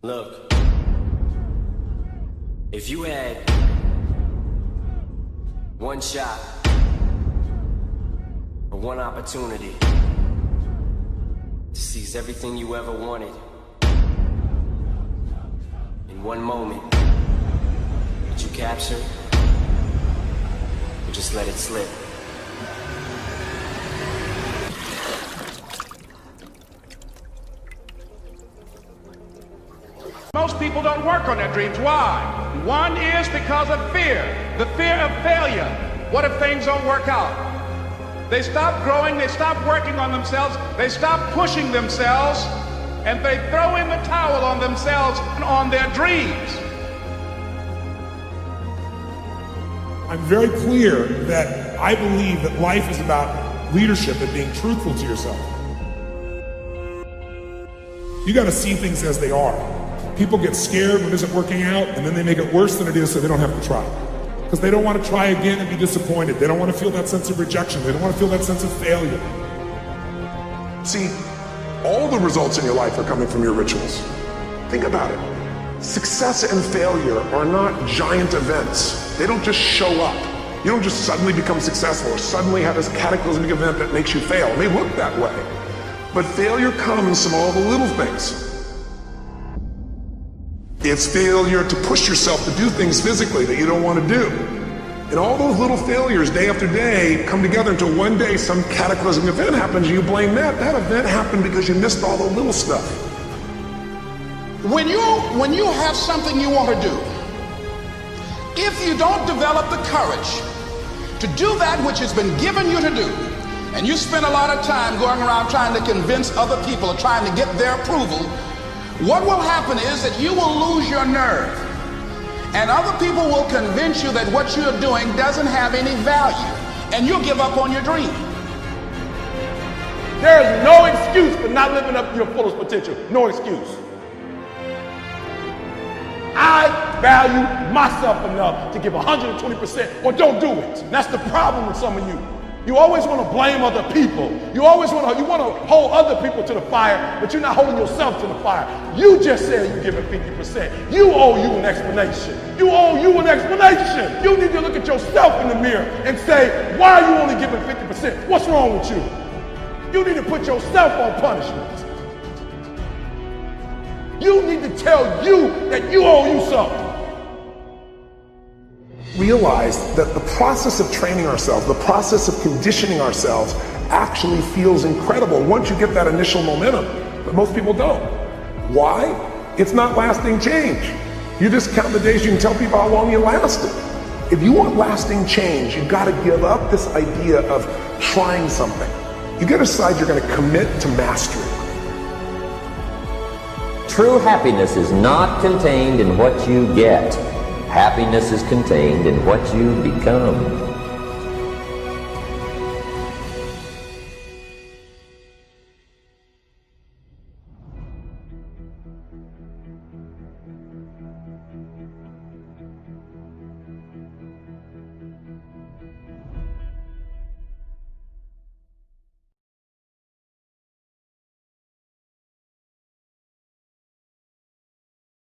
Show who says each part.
Speaker 1: Look, if you had one shot or one opportunity to seize everything you ever wanted in one moment, would you capture it or just let it slip?
Speaker 2: Most people don't work on their dreams. Why? One is because of fear. The fear of failure. What if things don't work out? They stop growing, they stop working on themselves, they stop pushing themselves, and they throw in the towel on themselves and on their dreams.
Speaker 3: I'm very clear that I believe that life is about leadership and being truthful to yourself. You got to see things as they are. People get scared when it isn't working out, and then they make it worse than it is so they don't have to try. Because they don't want to try again and be disappointed. They don't want to feel that sense of rejection. They don't want to feel that sense of failure.
Speaker 4: See, all the results in your life are coming from your rituals. Think about it. Success and failure are not giant events. They don't just show up. You don't just suddenly become successful or suddenly have this cataclysmic event that makes you fail. It may look that way. But failure comes from all the little things. It's failure to push yourself to do things physically that you don't want to do. And all those little failures day after day come together until one day some cataclysmic event happens and you blame that. That event happened because you missed all the little stuff.
Speaker 2: When you have something you want to do, if you don't develop the courage to do that which has been given you to do, and you spend a lot of time going around trying to convince other people or trying to get their approval, what will happen is that you will lose your nerve, and other people will convince you that what you're doing doesn't have any value, and you'll give up on your dream.
Speaker 5: There is no excuse for not living up to your fullest potential. No excuse. I value myself enough to give 120% or don't do it. That's the problem with some of you. You always want to blame other people. You want to hold other people to the fire, but you're not holding yourself to the fire. You just said you give it 50%. You owe you an explanation. You owe you an explanation. You need to look at yourself in the mirror and say, why are you only giving 50%? What's wrong with you? You need to put yourself on punishment. You need to tell you that you owe you something.
Speaker 4: Realize that the process of training ourselves, the process of conditioning ourselves actually feels incredible once you get that initial momentum, but most people don't. Why? It's not lasting change. You just count the days, you can tell people how long you lasted. If you want lasting change, you've got to give up this idea of trying something. You got to decide you're going to commit to mastery.
Speaker 6: True happiness is not contained in what you get. Happiness is contained in what you become.